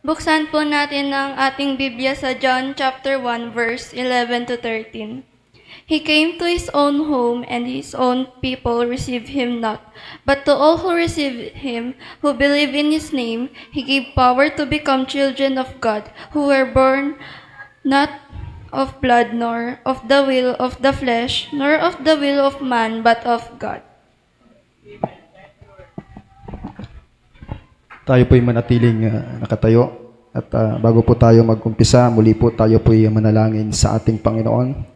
Buksan po natin ang ating Biblia sa John chapter 1 verse 11 to 13. He came to his own home, and his own people received him not. But to all who received him, who believe in his name, he gave power to become children of God, who were born not of blood, nor of the will of the flesh, nor of the will of man, but of God. Tayo po'y manatiling nakatayo. At bago po tayo mag-umpisa, muli po tayo po'y manalangin sa ating Panginoon.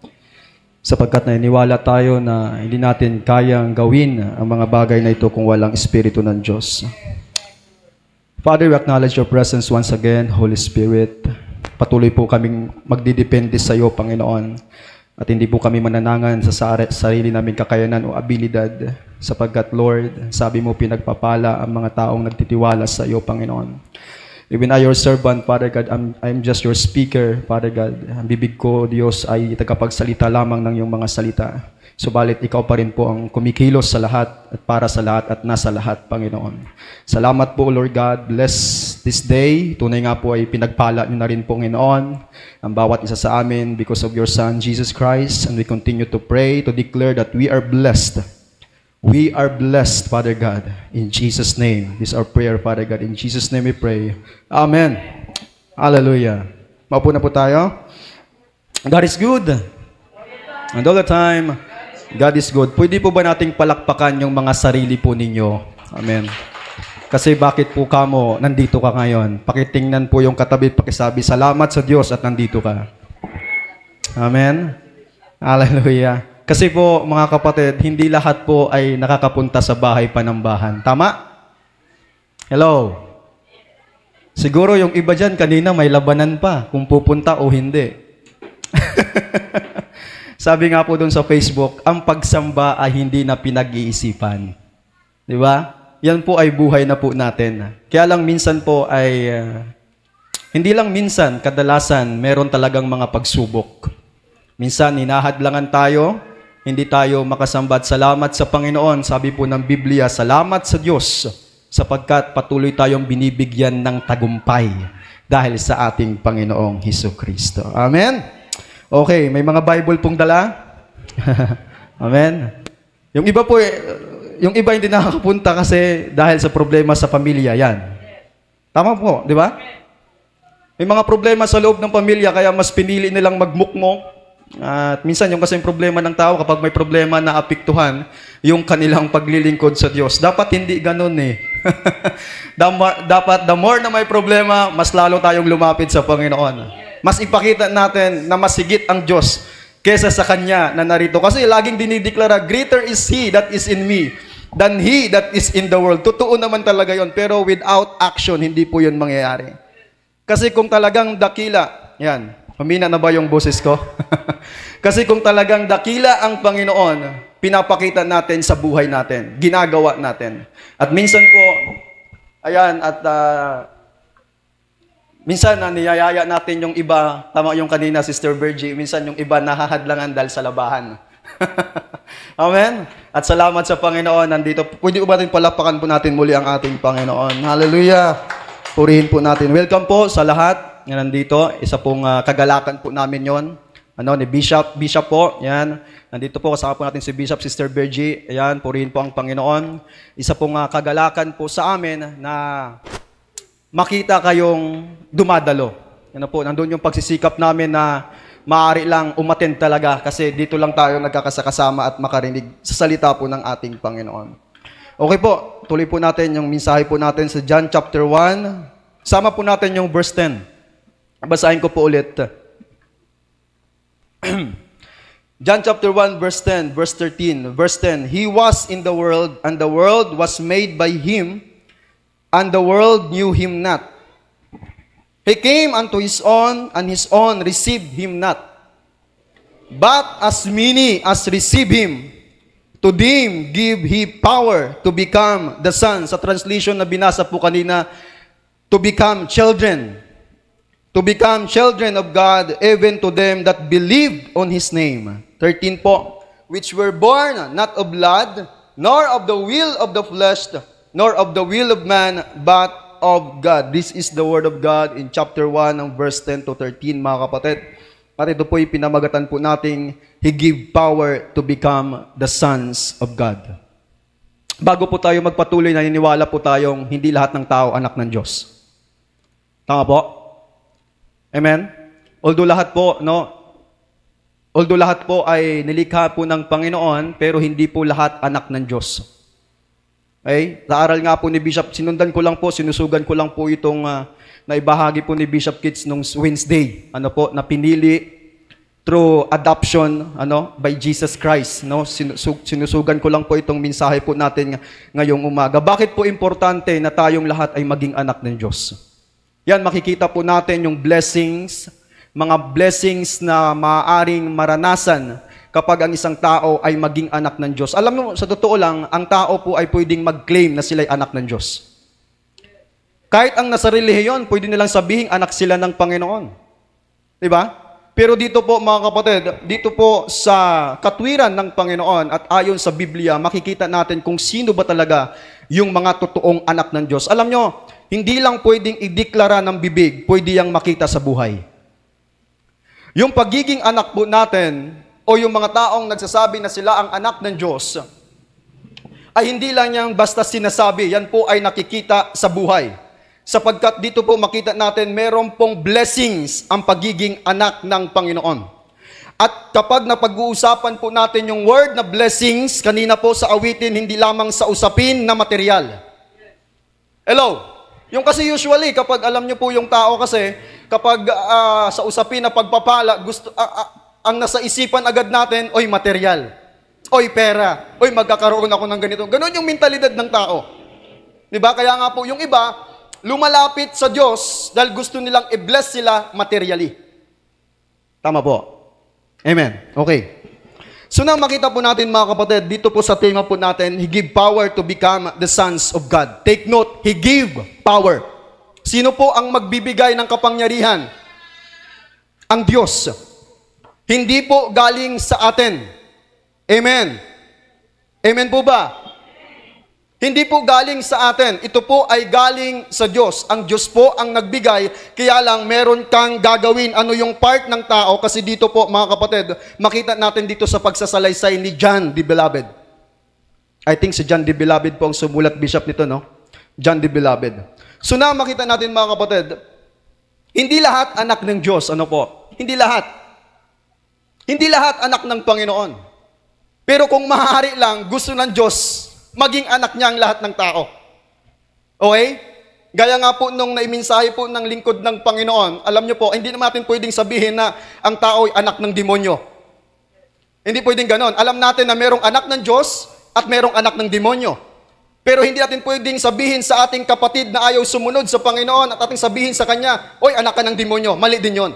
Sapagkat naniniwala tayo na hindi natin kayang gawin ang mga bagay na ito kung walang Espiritu ng Diyos. Father, we acknowledge your presence once again, Holy Spirit. Patuloy po kaming magdidepende sa iyo, Panginoon. At hindi po kami mananangan sa sarili naming kakayanan o abilidad. Sapagkat, Lord, sabi mo pinagpapala ang mga taong nagtitiwala sa iyo, Panginoon. Even I, your servant, Father God, I'm just your speaker, Father God. Ang bibig ko, Diyos, ay tagapagsalita lamang ng iyong mga salita. Subalit, ikaw pa rin po ang kumikilos sa lahat at para sa lahat at nasa lahat, Panginoon. Salamat po, Lord God. Bless this day. Tunay nga po ay pinagpala niyo na rin po, Panginoon, ang bawat isa sa amin because of your Son, Jesus Christ. And we continue to pray, to declare that we are blessed. We are blessed, Father God, in Jesus' name. This is our prayer, Father God. In Jesus' name we pray. Amen. Hallelujah. Maupo na po tayo. God is good. And all the time, God is good. Pwede po ba nating palakpakan yung mga sarili po ninyo? Amen. Kasi bakit po kamo nandito ka ngayon? Pakitingnan po yung katabi, pakisabi, salamat sa Diyos at nandito ka. Amen. Hallelujah. Kasi po, mga kapatid, hindi lahat po ay nakakapunta sa bahay panambahan. Tama? Hello? Siguro yung iba dyan, kanina may labanan pa kung pupunta o hindi. Sabi nga po dun sa Facebook, ang pagsamba ay hindi na pinag-iisipan. Di ba? Yan po ay buhay na po natin. Kaya lang minsan po ay, hindi lang minsan, kadalasan, meron talagang mga pagsubok. Minsan, hinahadlangan tayo, hindi tayo makasambat. Salamat sa Panginoon. Sabi po ng Biblia, salamat sa Diyos sapagkat patuloy tayong binibigyan ng tagumpay dahil sa ating Panginoong Hesukristo. Amen? Okay, may mga Bible pong dala. Amen? Yung iba hindi nakakapunta kasi dahil sa problema sa pamilya. Yan. Tama po, di ba? May mga problema sa loob ng pamilya kaya mas pinili nilang magmukmok. At minsan yung kasing problema ng tao kapag may problema na apektuhan yung kanilang paglilingkod sa Diyos. Dapat hindi ganun eh. Dapat the more na may problema, mas lalo tayong lumapit sa Panginoon. Mas ipakita natin na mas higit ang Diyos kesa sa Kanya na narito. Kasi laging dinideklara, greater is He that is in me than he that is in the world. Totoo naman talaga yon, pero without action, hindi po yun mangyayari. Kasi kung talagang dakila, yan, pamina na ba yung boses ko? Kasi kung talagang dakila ang Panginoon, pinapakita natin sa buhay natin, ginagawa natin. At minsan po, ayan, at minsan niyayaya natin yung iba, tama yung kanina, Sister Virgie, minsan yung iba nahahadlangan dahil sa labahan. Amen? At salamat sa Panginoon, nandito. Pwede ba natin palapakan po natin muli ang ating Panginoon? Hallelujah! Purihin po natin. Welcome po sa lahat na nandito. Isa pong kagalakan po namin yon. Ni Bishop po. Yan. Nandito po, kasama po natin si Bishop, Sister Virgie. Ayan, purihin po ang Panginoon. Isa pong kagalakan po sa amin na makita kayong dumadalo. Yan po, nandun yung pagsisikap namin na maaari lang umattend talaga kasi dito lang tayo nagkakasakasama at makarinig sa salita po ng ating Panginoon. Okay po, tuloy po natin yung mensahe po natin sa John chapter 1. Sama po natin yung verse 10. Basahin ko po ulit. John chapter 1, verse 10, verse 13, verse 10. He was in the world, and the world was made by Him, and the world knew Him not. He came unto His own, and His own received Him not. But as many as receive Him, to them give He power to become the sons. Sa translation na binasa po kanina, to become children. To become children of God, even to them that believed on His name. 13 po, which were born not of blood, nor of the will of the flesh, nor of the will of man, but of God. This is the Word of God in chapter 1, ng verse 10 to 13, mga kapatid. At ito po'y pinamagatan po nating He give power to become the sons of God. Bago po tayo magpatuloy, naniniwala po tayong hindi lahat ng tao anak ng Diyos. Tama po? Amen? Although lahat po ay nilikha po ng Panginoon, pero hindi po lahat anak ng Diyos. Okay? Sa aral nga po ni Bishop, sinusugan ko lang po itong naibahagi po ni Bishop Kitts nung Wednesday. Na pinili through adoption by Jesus Christ. Sinusugan ko lang po itong mensahe po natin ngayong umaga. Bakit po importante na tayong lahat ay maging anak ng Diyos? Yan, makikita po natin yung blessings, mga blessings na maaaring maranasan kapag ang isang tao ay maging anak ng Diyos. Alam mo, sa totoo lang, ang tao po ay pwedeng mag-claim na sila'y anak ng Diyos. Kahit ang nasa relihiyon, pwede nilang sabihin anak sila ng Panginoon. Diba? Pero dito po mga kapatid, dito po sa katwiran ng Panginoon at ayon sa Biblia, makikita natin kung sino ba talaga yung mga totoong anak ng Diyos. Alam nyo, hindi lang pwedeng ideklara ng bibig, pwede yang makita sa buhay. Yung pagiging anak po natin, o yung mga taong nagsasabi na sila ang anak ng Diyos, ay hindi lang yang basta sinasabi, yan po ay nakikita sa buhay. Sapagkat dito po makita natin, meron pong blessings ang pagiging anak ng Panginoon. At kapag napag-uusapan po natin yung word na blessings, kanina po sa awitin, hindi lamang sa usapin na material. Hello? Yung kasi usually, kapag alam nyo po yung tao kasi, kapag sa usapin na pagpapala, ang nasa isipan agad natin, oy material, oy pera, oy magkakaroon ako ng ganito. Ganon yung mentalidad ng tao. Diba? Kaya nga po yung iba, lumalapit sa Diyos dahil gusto nilang i-bless sila materially. Tama po. Amen. Okay. So na makita po natin mga kapatid, dito po sa tema po natin, He give power to become the sons of God. Take note, He give power. Sino po ang magbibigay ng kapangyarihan? Ang Diyos. Hindi po galing sa atin. Amen. Amen po ba? Hindi po galing sa atin. Ito po ay galing sa Diyos. Ang Diyos po ang nagbigay, kaya lang meron kang gagawin. Ano yung part ng tao? Kasi dito po, mga kapatid, makita natin dito sa pagsasalaysay ni John the Beloved. I think si John the Beloved po ang sumulat bishop nito, no? John the Beloved. So na makita natin, mga kapatid, hindi lahat anak ng Diyos. Ano po? Hindi lahat. Hindi lahat anak ng Panginoon. Pero kung maaari lang, gusto ng Diyos maging anak niya ang lahat ng tao. Okay? Gaya nga po nung naimensahe po ng lingkod ng Panginoon, alam niyo po, hindi naman natin pwedeng sabihin na ang tao ay anak ng demonyo. Hindi pwedeng ganon. Alam natin na merong anak ng Diyos at merong anak ng demonyo. Pero hindi natin pwedeng sabihin sa ating kapatid na ayaw sumunod sa Panginoon at ating sabihin sa kanya, oy, anak ka ng demonyo. Mali din yon.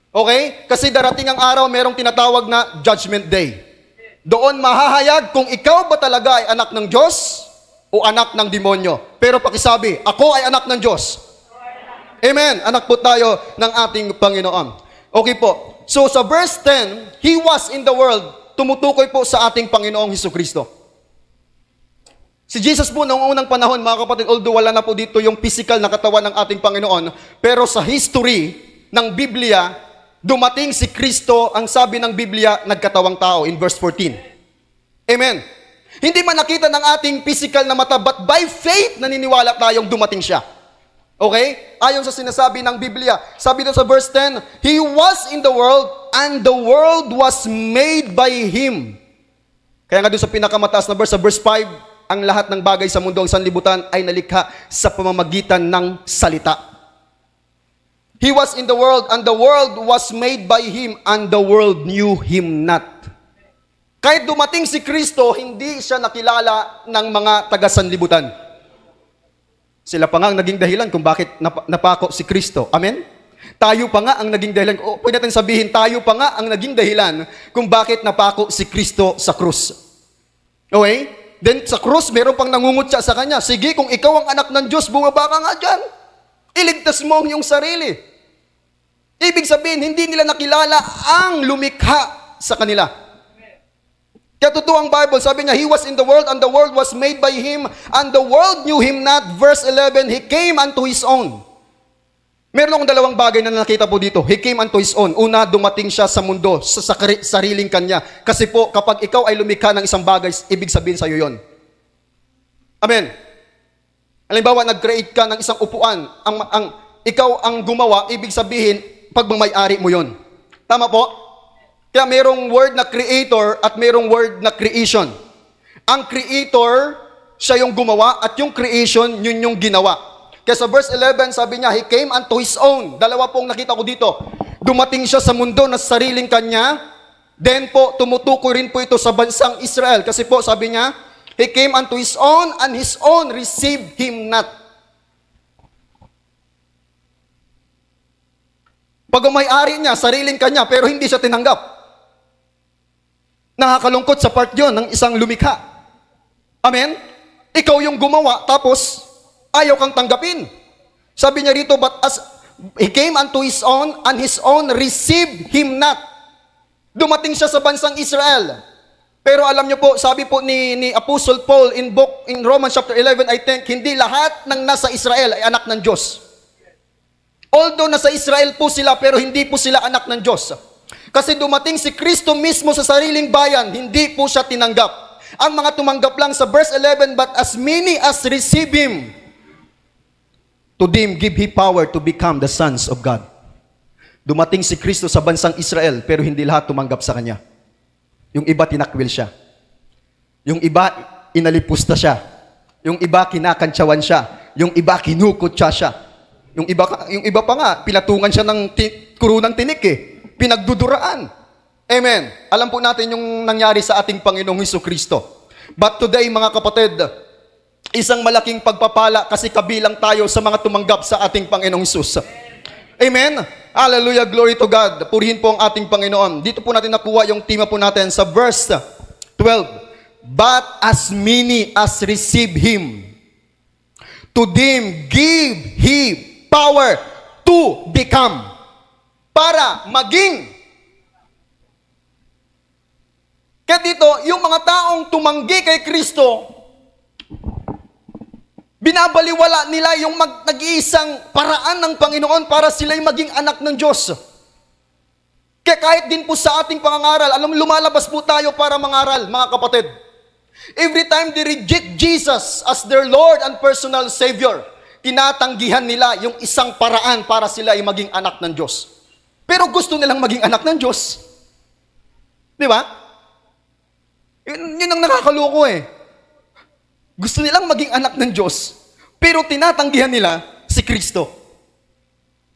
Okay? Kasi darating ang araw, merong tinatawag na Judgment Day. Doon mahahayag kung ikaw ba talaga ay anak ng Diyos o anak ng demonyo. Pero pakisabi, ako ay anak ng Diyos. Amen. Anak po tayo ng ating Panginoon. Okay po. So sa verse 10, He was in the world, tumutukoy po sa ating Panginoong Hesukristo. Si Jesus po noong unang panahon, mga kapatid, although wala na po dito yung physical na katawan ng ating Panginoon, pero sa history ng Biblia, dumating si Kristo, ang sabi ng Biblia, nagkatawang tao in verse 14. Amen. Hindi man nakita ng ating physical na mata, but by faith, naniniwala tayong dumating siya. Okay? Ayon sa sinasabi ng Biblia, sabi doon sa verse 10, He was in the world, and the world was made by Him. Kaya nga doon sa pinakamataas na verse, sa verse 5, ang lahat ng bagay sa mundo, ang sanlibutan, ay nalikha sa pamamagitan ng salita. He was in the world, and the world was made by Him, and the world knew Him not. Kahit dumating si Kristo, hindi siya nakilala ng mga taga-sanlibutan. Sila pa nga ang naging dahilan kung bakit napako si Kristo. Amen? Tayo pa nga ang naging dahilan. O, pwede natin sabihin, tayo pa nga ang naging dahilan kung bakit napako si Kristo sa krus. Okay? Then sa krus, meron pang nangungutya sa Kanya. Sige, kung ikaw ang anak ng Diyos, bumaba ka nga dyan. Iligtas mo ang iyong sarili. Ibig sabihin, hindi nila nakilala ang lumikha sa kanila. Kaya totoo ang Bible, sabi niya, He was in the world and the world was made by Him and the world knew Him not. Verse 11, He came unto His own. Meron akong dalawang bagay na nakita po dito. He came unto His own. Una, dumating siya sa mundo, sa sariling kanya. Kasi po, kapag ikaw ay lumikha ng isang bagay, ibig sabihin sa'yo yon. Amen. Halimbawa, nag-create ka ng isang upuan. Ikaw ang gumawa, ibig sabihin, pagmamayari mo yon. Tama po? Kaya mayroong word na creator at mayroong word na creation. Ang creator, siya yung gumawa at yung creation, yun yung ginawa. Kaya sa verse 11, sabi niya, He came unto His own. Dalawa pong nakita ko dito. Dumating siya sa mundo na sariling kanya. Then po, tumutukoy rin po ito sa bansang Israel. Kasi po, sabi niya, He came unto His own and His own received Him not. Pag may-ari niya, sariling kanya, pero hindi siya tinanggap. Nakakalungkot sa part yun ng isang lumikha. Amen? Ikaw yung gumawa, tapos ayaw kang tanggapin. Sabi niya rito, but as He came unto His own, and His own received Him not. Dumating siya sa bansang Israel. Pero alam niyo po, sabi po ni Apostle Paul in Romans chapter 11, I think, hindi lahat ng nasa Israel ay anak ng Diyos. Although nasa Israel po sila, pero hindi po sila anak ng Diyos. Kasi dumating si Kristo mismo sa sariling bayan, hindi po siya tinanggap. Ang mga tumanggap lang sa verse 11, but as many as receive Him, to them give He power to become the sons of God. Dumating si Kristo sa bansang Israel, pero hindi lahat tumanggap sa Kanya. Yung iba tinakwil siya. Yung iba inalipusta siya. Yung iba kinakantsawan siya. Yung iba kinukutsa siya. Yung iba pa nga, pilatungan siya ng kurunang tinik eh. Pinagduduraan. Amen. Alam po natin yung nangyari sa ating Panginoong Hesukristo. But today, mga kapatid, isang malaking pagpapala kasi kabilang tayo sa mga tumanggap sa ating Panginoong Hesus. Amen. Hallelujah, glory to God. Purihin po ang ating Panginoon. Dito po natin nakuha yung tema po natin sa verse 12. But as many as receive Him, to them give He power to become. Para maging. Kaya dito, yung mga taong tumanggi kay Kristo, binabaliwala nila yung nag-iisang paraan ng Panginoon para sila'y maging anak ng Diyos. Kaya kahit din po sa ating pangangaral, lumalabas po tayo para mangaral, mga kapatid. Every time they reject Jesus as their Lord and personal Savior, tinatanggihan nila yung isang paraan para sila'y maging anak ng Diyos. Pero gusto nilang maging anak ng Diyos. Di ba? Yun ang nakakaloko eh. Gusto nilang maging anak ng Diyos, pero tinatanggihan nila si Kristo.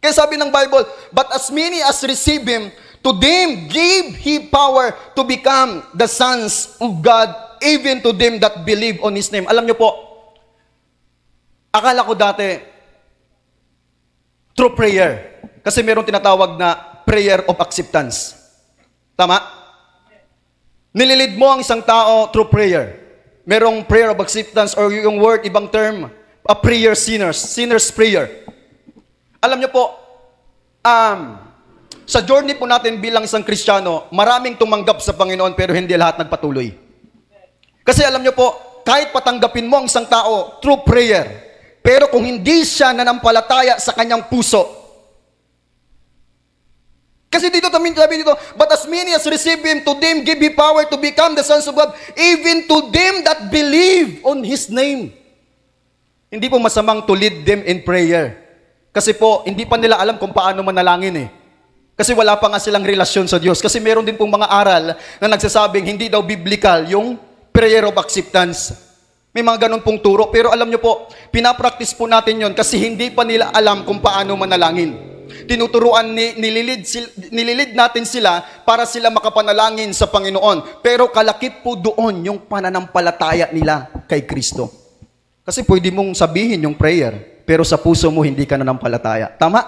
Kaya sabi ng Bible, but as many as receive Him, to them give He power to become the sons of God, even to them that believe on His name. Alam niyo po, akala ko dati, through prayer, kasi meron tinatawag na prayer of acceptance. Tama? Nililid mo ang isang tao through prayer. Merong prayer of acceptance or yung word, ibang term, a prayer sinner's prayer. Alam niyo po, sa journey po natin bilang isang Kristiyano, maraming tumanggap sa Panginoon pero hindi lahat nagpatuloy. Kasi alam niyo po, kahit patanggapin mo ang isang tao through prayer, pero kung hindi siya nanampalataya sa kanyang puso, kasi dito, sabi dito, but as many as receive Him, to them give He power to become the sons of God, even to them that believe on His name. Hindi po masamang to lead them in prayer. Kasi po, hindi pa nila alam kung paano manalangin eh. Kasi wala pa nga silang relasyon sa Diyos. Kasi meron din pong mga aral na nagsasabing hindi daw biblical yung prayer of acceptance. May mga ganun pong turo. Pero alam nyo po, pinapractice po natin yon kasi hindi pa nila alam kung paano manalangin. Tinuturuan, nililid natin sila para sila makapanalangin sa Panginoon. Pero kalakip po doon yung pananampalataya nila kay Kristo. Kasi pwede mong sabihin yung prayer, pero sa puso mo hindi ka nanampalataya. Tama?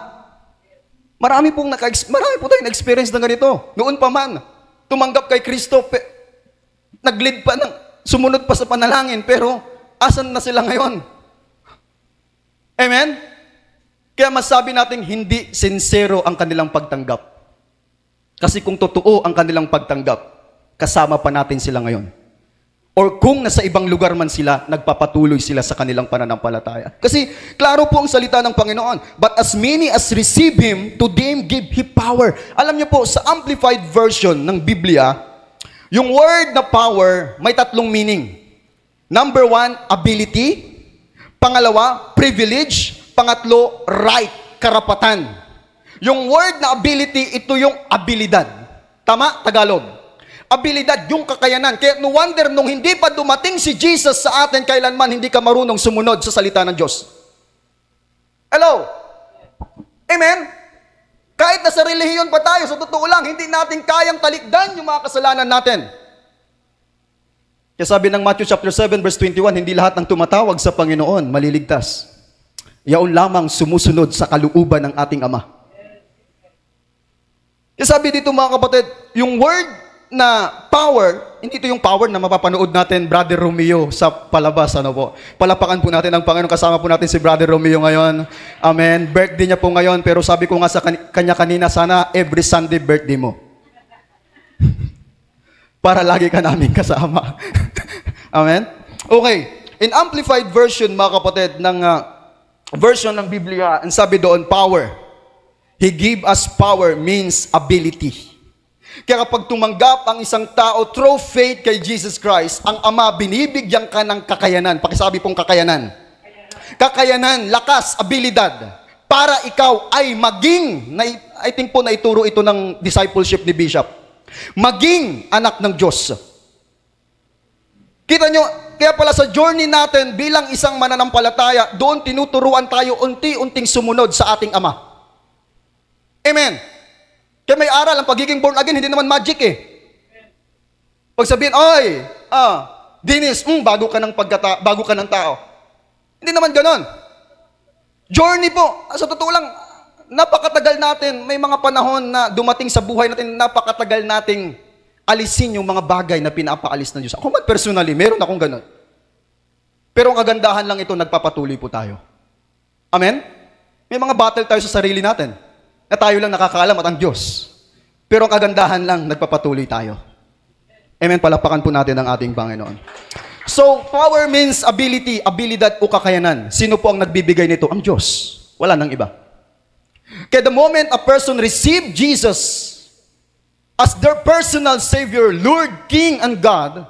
Marami po tayong experience na ganito. Noon pa man, tumanggap kay Kristo, nag-lead pa, sumunod pa sa panalangin, pero asan na sila ngayon? Amen? Kaya masabi natin hindi sincero ang kanilang pagtanggap. Kasi kung totoo ang kanilang pagtanggap, kasama pa natin sila ngayon. Or kung nasa ibang lugar man sila, nagpapatuloy sila sa kanilang pananampalataya. Kasi klaro po ang salita ng Panginoon. But as many as receive Him, to them give Him power. Alam niyo po, sa Amplified Version ng Biblia, yung word na power may tatlong meaning. Number 1, ability. Pangalawa, privilege. Pangatlo, right, karapatan. Yung word na ability, ito yung abilidad. Tama? Tagalog. Abilidad, yung kakayanan. Kaya no wonder, nung hindi pa dumating si Jesus sa atin, kailanman hindi ka marunong sumunod sa salita ng Diyos. Hello? Amen? Kahit nasa relihiyon pa tayo, sa totoo lang, hindi natin kayang talikdan yung mga kasalanan natin. Kaya sabi ng Matthew chapter 7 verse 21, hindi lahat ng tumatawag sa Panginoon maliligtas. Yaon lamang sumusunod sa kalooban ng ating Ama. Kaya sabi dito mga kapatid, yung word na power, hindi ito yung power na mapapanood natin, Brother Romeo, sa palabas, ano po. Palapakan po natin ang Panginoon, kasama po natin si Brother Romeo ngayon. Amen. Birthday niya po ngayon, pero sabi ko nga sa kanya kanina, sana every Sunday birthday mo. Para lagi ka namin kasama. Amen. Okay. In Amplified Version, mga kapatid, ng version ng Biblia, ang sabi doon, power. He give us power means ability. Kaya kapag tumanggap ang isang tao through faith kay Jesus Christ, ang Ama binibigyan ka ng kakayanan. Pakisabi pong kakayanan. Kakayanan, lakas, abilidad, para ikaw ay maging, I think po naituro ito ng discipleship ni Bishop, maging anak ng Diyos. Kita nyo, kaya pala sa journey natin bilang isang mananampalataya, doon tinuturuan tayo unti-unting sumunod sa ating Ama. Amen. Kaya may aral, ang pagiging born again, hindi naman magic eh. Pag sabihin, oy, Dennis, bago ka ng tao. Hindi naman ganon. Journey po. Sa totoo lang, napakatagal natin, may mga panahon na dumating sa buhay natin, napakatagal nating alisin yung mga bagay na pinapaalis ng Diyos. Ako man personally, meron akong ganon. Pero ang kagandahan lang ito, nagpapatuloy po tayo. Amen? May mga battle tayo sa sarili natin na tayo lang nakakaalam at ang Diyos. Pero ang kagandahan lang, nagpapatuloy tayo. Amen, palapakan po natin ang ating Panginoon. So, power means ability, abilidad o kakayanan. Sino po ang nagbibigay nito? Ang Diyos. Wala nang iba. Kaya the moment a person receive Jesus as their personal Savior, Lord, King, and God,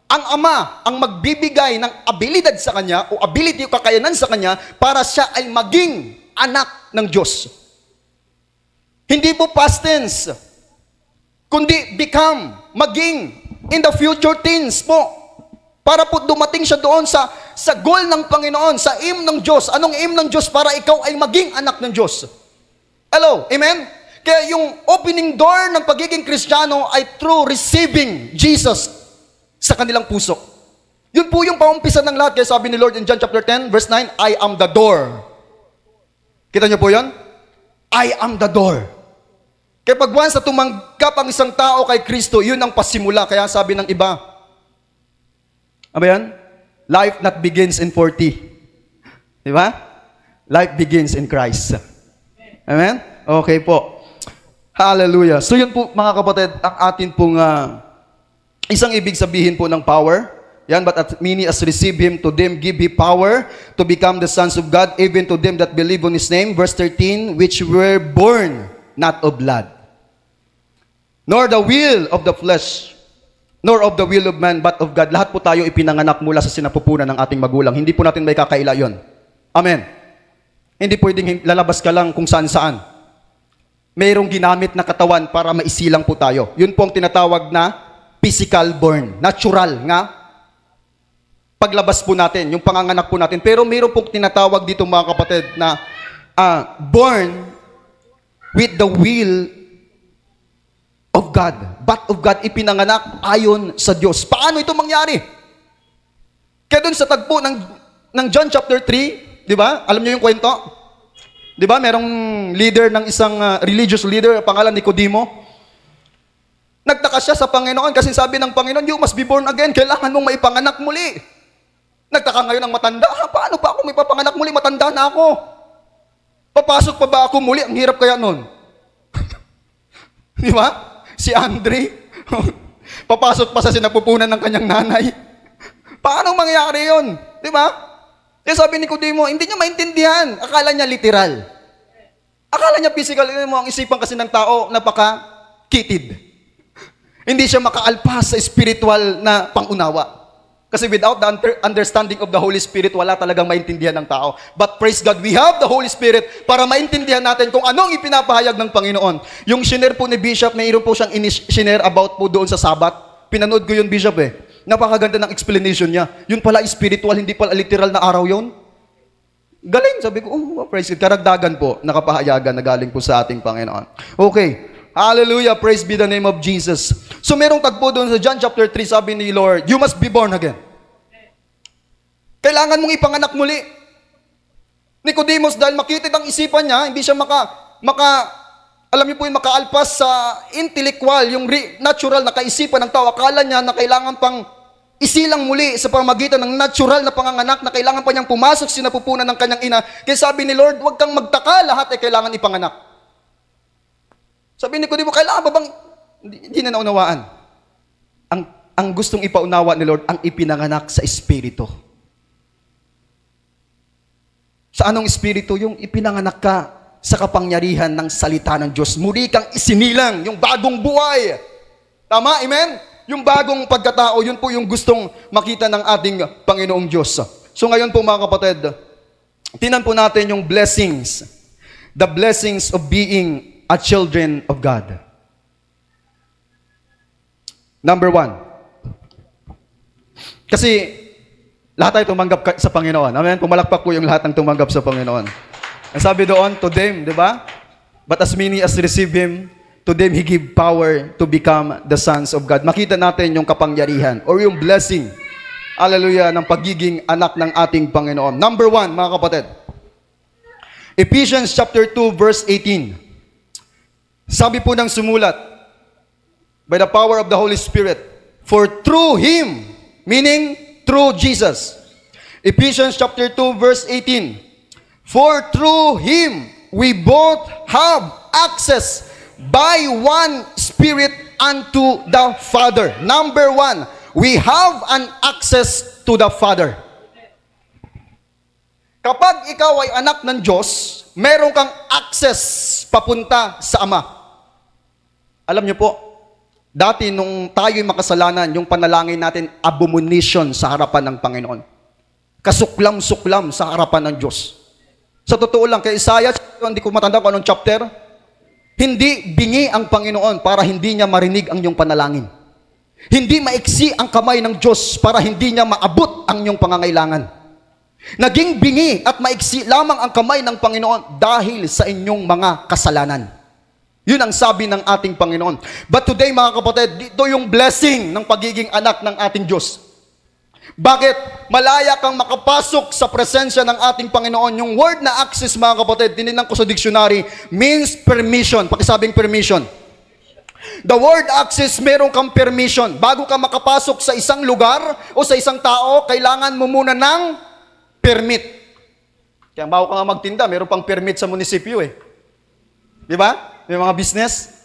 ang Ama ang magbibigay ng abilidad sa Kanya o ability o kakayanan sa Kanya para siya ay maging anak ng Diyos. Hindi po past tense, kundi become, maging, in the future tense po. Para po dumating siya doon sa goal ng Panginoon, sa aim ng Diyos. Anong aim ng Diyos? Para ikaw ay maging anak ng Diyos. Hello? Amen? Kaya yung opening door ng pagiging Kristiyano ay through receiving Jesus sa kanilang puso. Yun po yung paumpisa ng lahat. Kaya sabi ni Lord in John chapter 10, verse 9, I am the door. Kita niyo po yun? I am the door. Kaya pag once na tumanggap ang isang tao kay Kristo, yun ang pasimula. Kaya sabi ng iba, ano yan? Life not begins in 40. Di ba? Life begins in Christ. Amen? Okay po. Hallelujah. So yun po mga kapatid, ang atin pong isang ibig sabihin po ng power. Yan, but as many as receive Him, to them give He power to become the sons of God, even to them that believe on His name. Verse 13, which were born not of blood, nor the will of the flesh, nor of the will of man, but of God. Lahat po tayo ipinanganak mula sa sinapupunan ng ating magulang. Hindi po natin may kakaila yun. Amen. Hindi pwedeng lalabas ka lang kung saan-saan. Mayroong ginamit na katawan para maisilang po tayo. Yun po ang tinatawag na physical born. Natural nga. Paglabas po natin, yung panganganak po natin. Pero mayroon pong tinatawag dito mga kapatid na born with the will of God. But of God, ipinanganak ayon sa Diyos. Paano ito mangyari? Kaya dun sa tagpo ng John chapter 3, di ba? Alam niyo yung kwento? Di ba? Merong leader ng isang religious leader, pangalan Nicodemo. Nagtaka siya sa Panginoon kasi sabi ng Panginoon, you must be born again. Kailangan mong maipanganak muli. Nagtaka ngayon ang matanda, paano pa ako may papanganak muli? Matanda na ako. Papasok pa ba ako muli? Ang hirap kaya nun. Di ba? Si Andre. Papasok pa sa sinapupunan ng kanyang nanay. Paano mangyayari yun? Di ba? Kaya sabi ni Nicodemo, hindi niya maintindihan. Akala niya literal. Akala niya physical. Ang isipan kasi ng tao, napaka-kitid. Hindi siya makaalpas sa spiritual na pangunawa. Kasi without the understanding of the Holy Spirit, wala talagang maintindihan ng tao. But praise God, we have the Holy Spirit para maintindihan natin kung anong ipinapahayag ng Panginoon. Yung shiner po ni Bishop, mayroon po siyang shiner about po doon sa Sabat. Pinanood ko yun, Bishop eh. Napakaganda ng explanation niya. Yun pala spiritual, hindi pala literal na araw yun. Galing, sabi ko, praise God. Karagdagan po, nakapahayagan na galing po sa ating Panginoon. Okay. Hallelujah, praise be the name of Jesus. So merong tagpo doon sa John chapter 3, sabi ni Lord, you must be born again. Kailangan mong ipanganak muli. Nicodemus, dahil makitid ang isipan niya, hindi siya alam niyo po yung makaalpas sa intellectual, yung natural na kaisipan ng tao. Akala niya na kailangan pang isilang muli sa pamamagitan ng natural na panganganak, na kailangan pa niyang pumasok sinapupunan ng kanyang ina. Kaya sabi ni Lord, huwag kang magtaka, lahat ay kailangan ipanganak. Sabi ni Nicodemo, kailangan ba bang, hindi na naunawaan. Ang gustong ipaunawa ni Lord, ang ipinanganak sa Espiritu. Sa anong Espiritu? Yung ipinanganak ka sa kapangyarihan ng salita ng Diyos. Muli kang isinilang, yung bagong buhay. Tama? Amen? Yung bagong pagkatao, yun po yung gustong makita ng ating Panginoong Diyos. So ngayon po mga kapatid, tingnan po natin yung blessings. The blessings of being a children of God. Number 1. Kasi lahat tayo tumanggap sa Panginoon. Amen? Pumalakpak po yung lahat ng tumanggap sa Panginoon. Ang sabi doon, to them, di ba? But as many as receive Him, to them He give power to become the sons of God. Makita natin yung kapangyarihan or yung blessing, hallelujah, ng pagiging anak ng ating Panginoon. Number 1, mga kapatid. Ephesians chapter 2, verse 18. Sabi po ng sumulat, by the power of the Holy Spirit, for through Him, meaning through Jesus. Ephesians chapter 2, verse 18. For through Him, we both have access by one Spirit unto the Father. Number 1, we have an access to the Father. Kapag ikaw ay anak ng Diyos, meron kang access papunta sa Ama. Alam niyo po, dati nung tayo'y makasalanan, yung panalangin natin, abomination sa harapan ng Panginoon. Kasuklam-suklam sa harapan ng Diyos. Sa totoo lang, kay Isaiah, hindi ko matanda kung anong chapter, hindi bingi ang Panginoon para hindi niya marinig ang iyong panalangin. Hindi maiksi ang kamay ng Diyos para hindi niya maabot ang iyong pangangailangan. Naging bingi at maiksi lamang ang kamay ng Panginoon dahil sa inyong mga kasalanan. Yun ang sabi ng ating Panginoon. But today, mga kapatid, dito yung blessing ng pagiging anak ng ating Diyos. Bakit? Malaya kang makapasok sa presensya ng ating Panginoon. Yung word na access, mga kapatid, tinignan ko sa dictionary, means permission. Pakisabing permission. The word access, meron kang permission. Bago ka makapasok sa isang lugar o sa isang tao, kailangan mo muna ng permit. Kaya bago ka nga magtinda, meron pang permit sa munisipyo eh. Di ba? May mga business.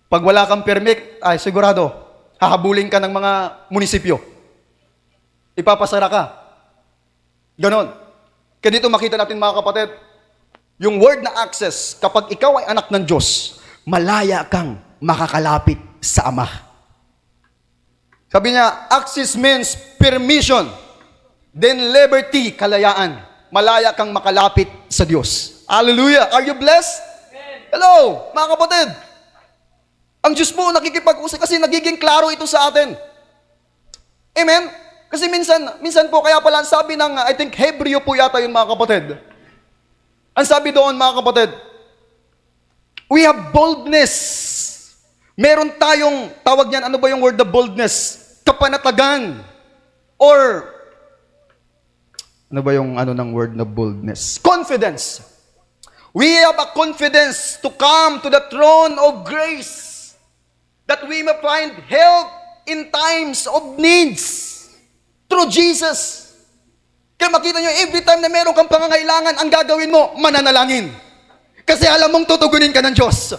Pag wala kang permit, ay sigurado, hahabulin ka ng mga munisipyo. Ipapasara ka. Ganon. Kaya dito makita natin mga kapatid, yung word na access, kapag ikaw ay anak ng Diyos, malaya kang makakalapit sa Ama. Sabi niya, access means permission. Then liberty, kalayaan. Malaya kang makalapit sa Diyos. Hallelujah. Are you blessed? Hello, mga kapatid. Ang Diyos po nakikipag-usap kasi nagiging klaro ito sa atin. Amen? Kasi minsan po, kaya pala sabi ng, I think, Hebreo po yata yun mga kapatid. Ang sabi doon mga kapatid, we have boldness. Meron tayong, tawag niyan, ano ba yung word na boldness? Kapanatagan. Or, ano ba yung ano ng word na boldness? Confidence. We have a confidence to come to the throne of grace that we may find help in times of needs through Jesus. Kaya makita nyo, every time na meron kang pangangailangan, ang gagawin mo, mananalangin. Kasi alam mong tutugunin ka ng Diyos.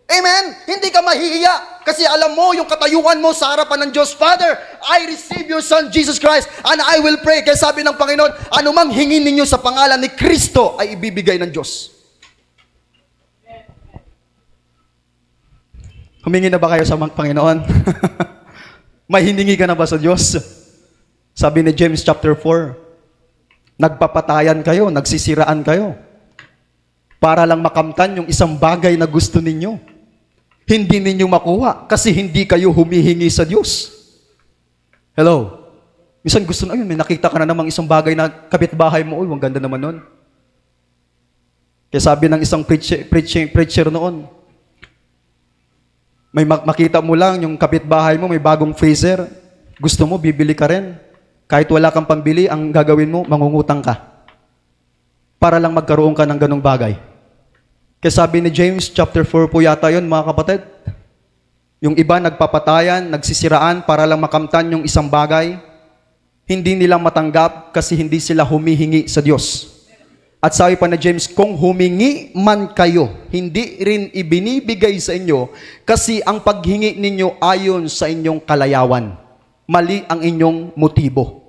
Amen? Hindi ka mahihiya kasi alam mo yung katayuan mo sa harapan ng Diyos. Father, I receive your Son, Jesus Christ, and I will pray. Kaya sabi ng Panginoon, anumang hingin ninyo sa pangalan ni Kristo ay ibibigay ng Diyos. Humingi na ba kayo sa Panginoon? May hiningi ka na ba sa Diyos? Sabi ni James chapter 4, nagpapatayan kayo, nagsisiraan kayo, para lang makamtan yung isang bagay na gusto ninyo. Hindi ninyo makuha kasi hindi kayo humihingi sa Diyos. Hello? Minsan gusto na, ayun, may nakita ka na namang isang bagay na kapitbahay mo, uy, ang ganda naman nun. Kaya sabi ng isang preacher noon, may makita mo lang yung kapitbahay mo, may bagong freezer, gusto mo, bibili ka rin. Kahit wala kang pambili, ang gagawin mo, mangungutang ka. Para lang magkaroon ka ng ganong bagay. Kaya sabi ni James, chapter 4 po yata yun, mga kapatid. Yung iba nagpapatayan, nagsisiraan para lang makamtan yung isang bagay. Hindi nilang matanggap kasi hindi sila humihingi sa Diyos. At sabi pa na James, kung humingi man kayo, hindi rin ibinibigay sa inyo kasi ang paghingi ninyo ayon sa inyong kalayawan. Mali ang inyong motibo.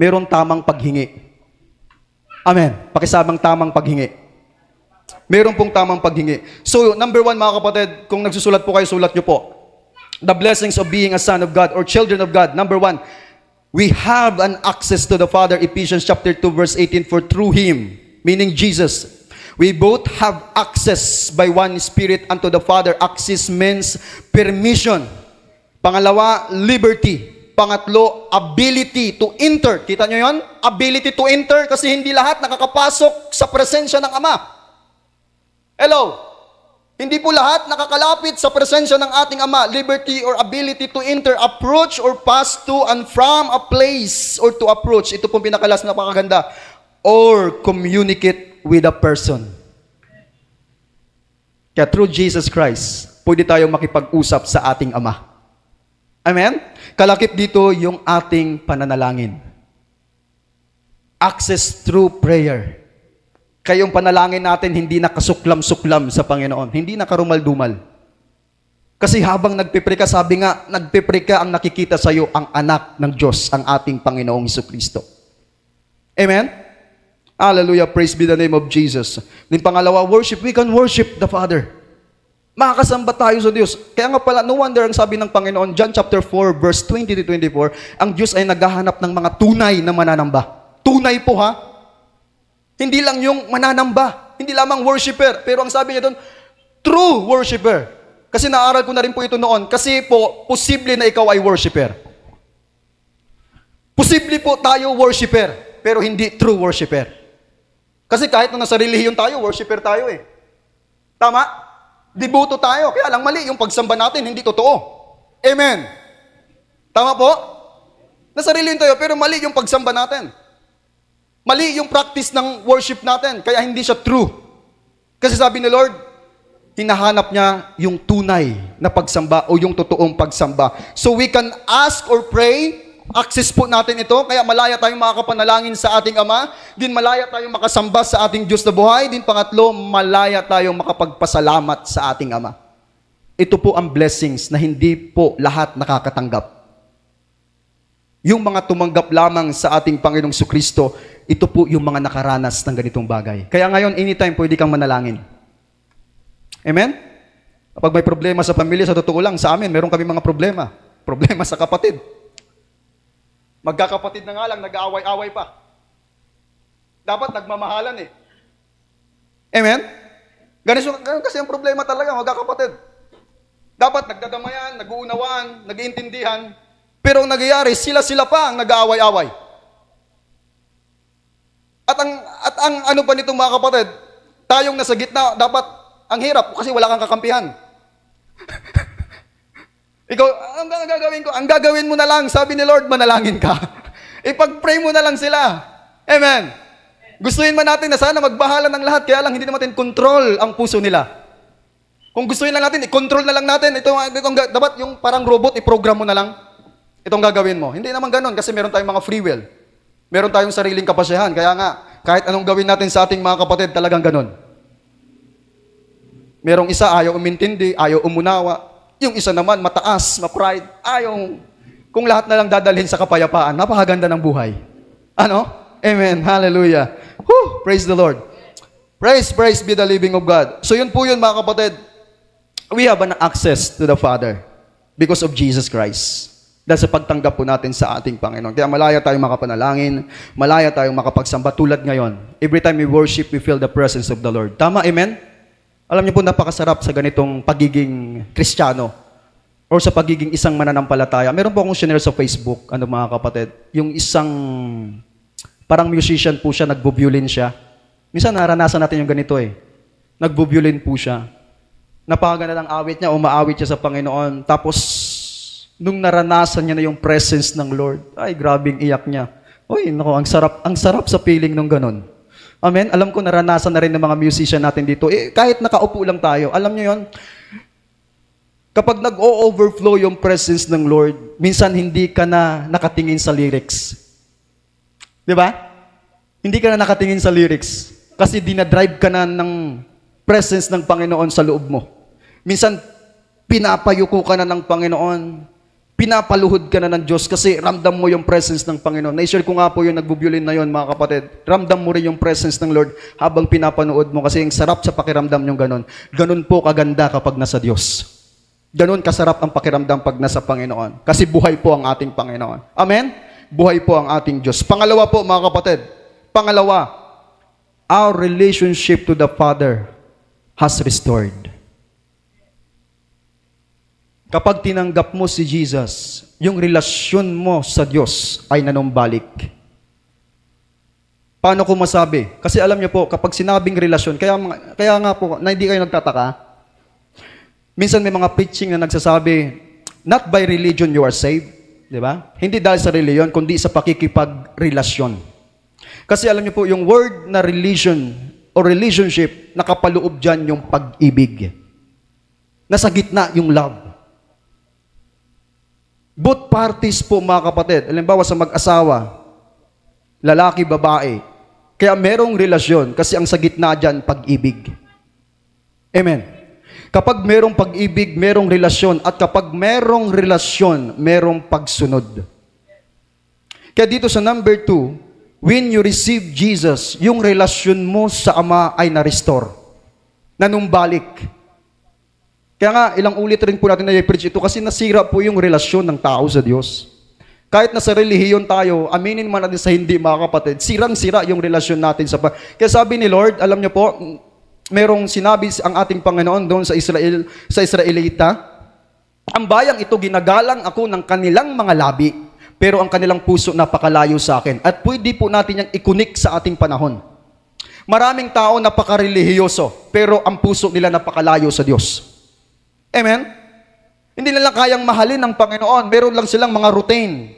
Meron tamang paghingi. Amen. Pakisabang tamang paghingi. Meron pong tamang paghingi. So, number 1, mga kapatid, kung nagsusulat po kayo, sulat nyo po. The blessings of being a son of God or children of God. Number 1, we have an access to the Father, Ephesians chapter 2, verse 18, for through Him, meaning Jesus, we both have access by one Spirit unto the Father. Access means permission. Pangalawa, liberty. Pangatlo, ability to enter. Kita nyo yon? Ability to enter kasi hindi lahat nakakapasok sa presensya ng Ama. Hello? Hindi po lahat nakakalapit sa presensya ng ating Ama. Liberty or ability to enter, approach or pass to and from a place or to approach. Ito pong pinakalas na napakaganda. Or communicate with a person. Kaya through Jesus Christ, pwede tayong makipag-usap sa ating Ama. Amen? Kalakip dito yung ating pananalangin. Access through prayer. Kayong panalangin natin hindi nakasuklam-suklam sa Panginoon. Hindi nakarumal-dumal. Kasi habang nagpipre ka, sabi nga, nagpipre ka ang nakikita sa iyo ang anak ng Diyos, ang ating Panginoong Jesucristo. Amen? Hallelujah, praise be the name of Jesus. Yung pangalawa, worship. We can worship the Father. Makakasamba tayo sa Diyos. Kaya nga pala, no wonder ang sabi ng Panginoon, John chapter 4, verse 20 to 24, ang Diyos ay naghahanap ng mga tunay na mananamba. Tunay po ha? Hindi lang yung mananamba. Hindi lamang worshiper. Pero ang sabi niya doon, true worshiper. Kasi naaral ko na rin po ito noon. Kasi po, posible na ikaw ay worshiper. Posible po tayo worshiper, pero hindi true worshiper. Kasi kahit na nasa relihiyon tayo, worshiper tayo eh. Tama? Devoto tayo. Kaya lang mali yung pagsamba natin, hindi totoo. Amen. Tama po? Nasa relihiyon tayo, pero mali yung pagsamba natin. Mali yung practice ng worship natin, kaya hindi siya true. Kasi sabi ni Lord, hinahanap niya yung tunay na pagsamba o yung totoong pagsamba. So we can ask or pray, access po natin ito, kaya malaya tayong makakapanalangin sa ating Ama, din malaya tayong makasamba sa ating Diyos na buhay, din pangatlo, malaya tayong makapagpasalamat sa ating Ama. Ito po ang blessings na hindi po lahat nakakatanggap. Yung mga tumanggap lamang sa ating Panginoong Jesucristo, ito po yung mga nakaranas ng ganitong bagay. Kaya ngayon, anytime pwede kang manalangin. Amen? Kapag may problema sa pamilya, sa totoo lang, sa amin, meron kami mga problema. Problema sa kapatid. Magkakapatid na nga lang, nag-aaway-away pa. Dapat nagmamahalan eh. Amen? Ganun kasi ang problema talaga, magkakapatid. Dapat nagdadamayan, nag-uunawaan, nag-iintindihan. Pero ang nagyayari, sila-sila pa ang nag-aaway-away. At ang ano pa nitong mga kapatid, tayong nasa gitna, dapat ang hirap kasi wala kang kakampihan. Ikaw, ang gagawin ko? Ang gagawin mo na lang, sabi ni Lord, manalangin ka. Ipag-pray mo na lang sila. Amen. Gustuin man natin na sana magbahala ng lahat, kaya lang hindi naman control ang puso nila. Kung gustuin lang natin, i-control na lang natin. Dapat yung parang robot, i-program mo na lang. Itong gagawin mo. Hindi naman ganun kasi meron tayong mga free will. Meron tayong sariling kapasyahan. Kaya nga, kahit anong gawin natin sa ating mga kapatid, talagang ganun. Merong isa ayaw umintindi, ayaw umunawa. Yung isa naman mataas, ma-pride, ayaw. Kung lahat na lang dadalhin sa kapayapaan, napakaganda ng buhay. Ano? Amen. Hallelujah. Whew! Praise the Lord. Praise be the living of God. So yun po yun mga kapatid. We have an access to the Father because of Jesus Christ. Dahil sa pagtanggap po natin sa ating Panginoon. Kaya malaya tayong makapanalangin, malaya tayong makapagsamba tulad ngayon. Every time we worship, we feel the presence of the Lord. Tama? Amen? Alam niyo po, napakasarap sa ganitong pagiging Kristiyano or sa pagiging isang mananampalataya. Meron po akong share sa Facebook, mga kapatid, yung isang parang musician po siya, nagbo-violin siya. Minsan naranasan natin yung ganito Nagbo-violin po siya. Napakaganda ng awit niya, umaawit siya sa Panginoon. Tapos, nung naranasan niya na yung presence ng Lord, ay, grabing iyak niya. Uy, nako, ang sarap sa feeling nung ganun. Amen? Alam ko, naranasan na rin ng mga musician natin dito. Kahit nakaupo lang tayo, alam niyo yon. Kapag nag-o-overflow yung presence ng Lord, minsan hindi ka na nakatingin sa lyrics. Di ba? Hindi ka na nakatingin sa lyrics. Kasi dinadrive ka na ng presence ng Panginoon sa loob mo. Minsan, pinapayuko ka na ng Panginoon. Pinapaluhod ka na ng Diyos kasi ramdam mo yung presence ng Panginoon. Na-share ko nga po yung nagbubuelin na yun, mga kapatid. Ramdam mo rin yung presence ng Lord habang pinapanood mo kasi yung sarap sa pakiramdam yung ganon. Ganon po kaganda kapag nasa Diyos. Ganon kasarap ang pakiramdam pag nasa Panginoon. Kasi buhay po ang ating Panginoon. Amen? Buhay po ang ating Diyos. Pangalawa po, mga kapatid. Pangalawa, our relationship to the Father has restored. Kapag tinanggap mo si Jesus, yung relasyon mo sa Diyos ay nanumbalik. Paano ko masabi? Kasi alam niyo po, kapag sinabing relasyon, kaya nga po, na hindi kayo nagtataka, minsan may mga preaching na nagsasabi, not by religion you are saved. Di ba? Hindi dahil sa reliyon, kundi sa pakikipagrelasyon. Kasi alam niyo po, yung word na religion o relationship, nakapaloob dyan yung pag-ibig. Nasa gitna yung love. Both parties po, mga kapatid, halimbawa sa mag-asawa, lalaki, babae, kaya merong relasyon kasi ang sa gitna dyan, pag-ibig. Amen. Kapag merong pag-ibig, merong relasyon, at kapag merong relasyon, merong pagsunod. Kaya dito sa number 2, when you receive Jesus, yung relasyon mo sa Ama ay na-restore. Nanumbalik. Kaya nga, ilang ulit rin po natin na i-preach ito kasi nasira po yung relasyon ng tao sa Diyos. Kahit nasa relihiyon tayo, aminin man natin sa hindi, mga kapatid, sirang-sira yung relasyon natin sa Kaya sabi ni Lord, alam niyo po, merong sinabi ang ating Panginoon doon sa Israelita, ang bayang ito ginagalang ako ng kanilang mga labi, pero ang kanilang puso napakalayo sa akin. At pwede po natin yung ikunik sa ating panahon. Maraming tao napakarelihiyoso, pero ang puso nila napakalayo sa Diyos. Amen? Hindi nila kayang mahalin ng Panginoon. Meron lang silang mga routine.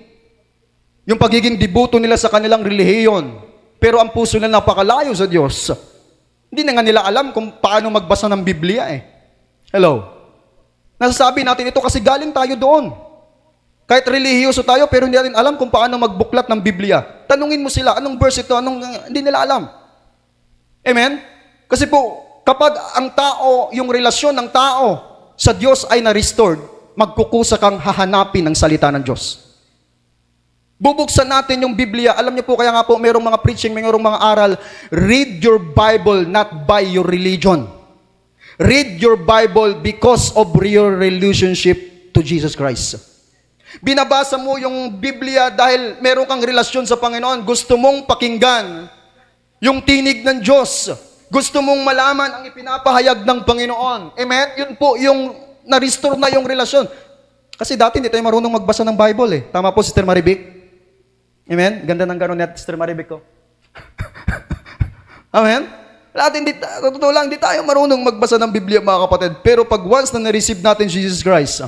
Yung pagiging debuto nila sa kanilang relihiyon. Pero ang puso nila napakalayo sa Diyos. Hindi na nga nila alam kung paano magbasa ng Biblia Hello? Nasasabi natin ito kasi galing tayo doon. Kahit relihiyoso tayo, pero hindi natin alam kung paano magbuklat ng Biblia. Tanungin mo sila, anong verse ito? Hindi nila alam. Amen? Kasi po, kapag ang tao, yung relasyon ng tao, sa Diyos ay na-restored, magkukusa kang hahanapin ng salita ng Diyos. Bubuksan natin yung Biblia. Alam niyo po, kaya nga po, mayroong mga preaching, mayroong mga aral, read your Bible not by your religion. Read your Bible because of your relationship to Jesus Christ. Binabasa mo yung Biblia dahil meron kang relasyon sa Panginoon. Gusto mong pakinggan yung tinig ng Diyos. Gusto mong malaman ang ipinapahayag ng Panginoon. Amen? Yun po yung na-restore na yung relasyon. Kasi dati hindi tayo marunong magbasa ng Bible Tama po, Sister Maribik? Amen? Ganda ng gano'n net, Sister Maribik ko. Amen? Dati totoo lang, hindi tayo marunong magbasa ng Biblia, mga kapatid. Pero pag once na na-receive natin Jesus Christ,